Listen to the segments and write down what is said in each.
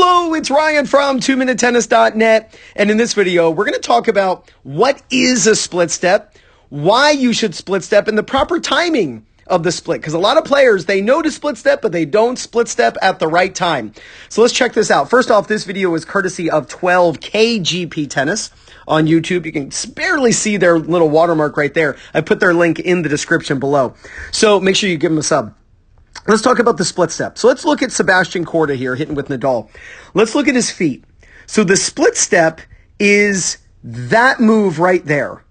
Hello, it's Ryan from 2minutetennis.net, and in this video, we're going to talk about what is a split step, why you should split step, and the proper timing of the split, because a lot of players, they know to split step, but they don't split step at the right time. So let's check this out. First off, this video is courtesy of 12KGP Tennis on YouTube. You can barely see their little watermark right there. I put their link in the description below. So make sure you give them a sub. Let's talk about the split step. So let's look at Sebastian Korda here hitting with Nadal. Let's look at his feet. So the split step is that move right there.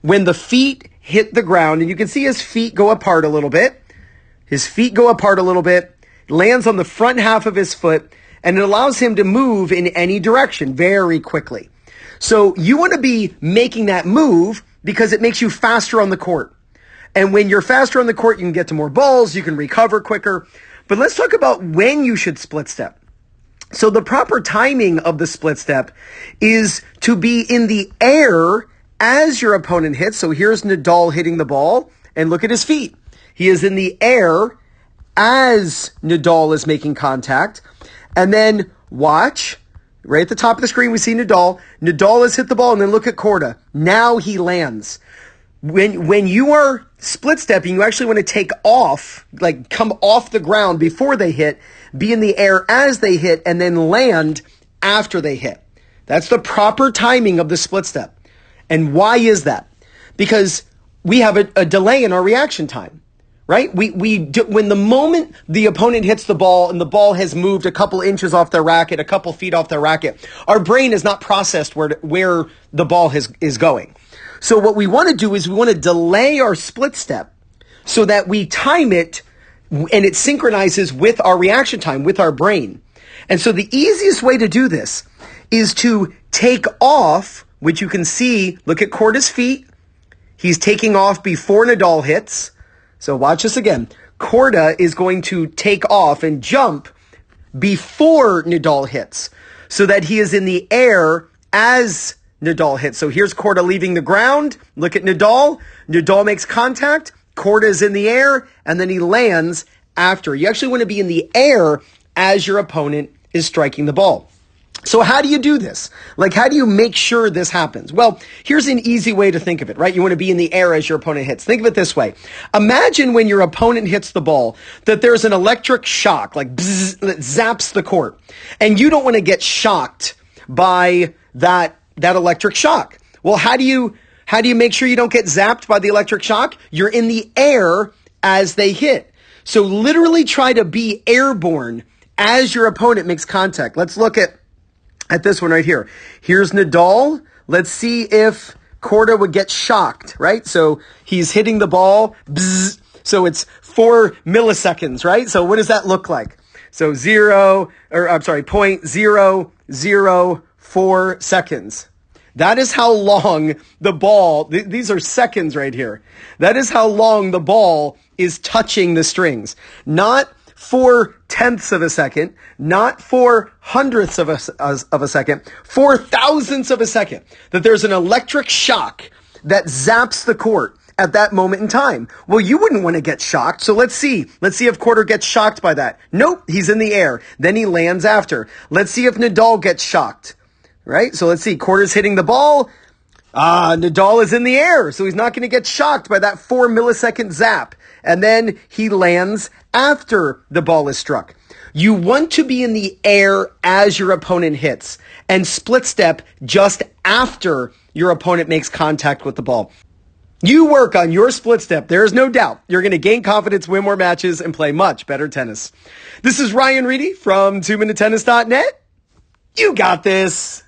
When the feet hit the ground, and you can see his feet go apart a little bit. His feet go apart a little bit, lands on the front half of his foot, and it allows him to move in any direction very quickly. So you want to be making that move because it makes you faster on the court. And when you're faster on the court, you can get to more balls, you can recover quicker. But let's talk about when you should split step. So the proper timing of the split step is to be in the air as your opponent hits. So here's Nadal hitting the ball, and look at his feet. He is in the air as Nadal is making contact. And then watch, right at the top of the screen, we see Nadal. Nadal has hit the ball, and then look at Korda. Now he lands. When you are split stepping, you actually want to take off, like come off the ground before they hit, be in the air as they hit, and then land after they hit. That's the proper timing of the split step. And why is that? Because we have a delay in our reaction time, right? When the moment the opponent hits the ball and the ball has moved a couple inches off their racket, a couple feet off their racket, our brain has not processed where the ball is going. So what we want to do is we want to delay our split step so that we time it and it synchronizes with our reaction time, with our brain. And so the easiest way to do this is to take off, which you can see, look at Korda's feet. He's taking off before Nadal hits. So watch this again. Korda is going to take off and jump before Nadal hits so that he is in the air as Nadal hits. So here's Korda leaving the ground. Look at Nadal. Nadal makes contact. Korda is in the air, and then he lands after. You actually want to be in the air as your opponent is striking the ball. So how do you do this? Like, how do you make sure this happens? Well, here's an easy way to think of it, right? You want to be in the air as your opponent hits. Think of it this way. Imagine when your opponent hits the ball that there's an electric shock, like bzzz, that zaps the court. And you don't want to get shocked by that electric shock. Well, how do you make sure you don't get zapped by the electric shock? You're in the air as they hit. So literally try to be airborne as your opponent makes contact. Let's look at this one right here. Here's Nadal. Let's see if Korda would get shocked, right? So he's hitting the ball. Bzz. So it's 4 milliseconds, right? So what does that look like? So 0.004 seconds. That is how long the ball, these are seconds right here. That is how long the ball is touching the strings. Not 4/10ths of a second, not 4/100ths of a second, 4,000ths of a second. That there's an electric shock that zaps the court at that moment in time. Well, you wouldn't want to get shocked. So let's see if Korda gets shocked by that. Nope, he's in the air. Then he lands after. Let's see if Nadal gets shocked, right? So let's see. Korda's hitting the ball. Nadal is in the air. So he's not going to get shocked by that 4 millisecond zap. And then he lands after the ball is struck. You want to be in the air as your opponent hits and split step just after your opponent makes contact with the ball. You work on your split step. There is no doubt you're going to gain confidence, win more matches, and play much better tennis. This is Ryan Reedy from 2minutetennis.net. You got this.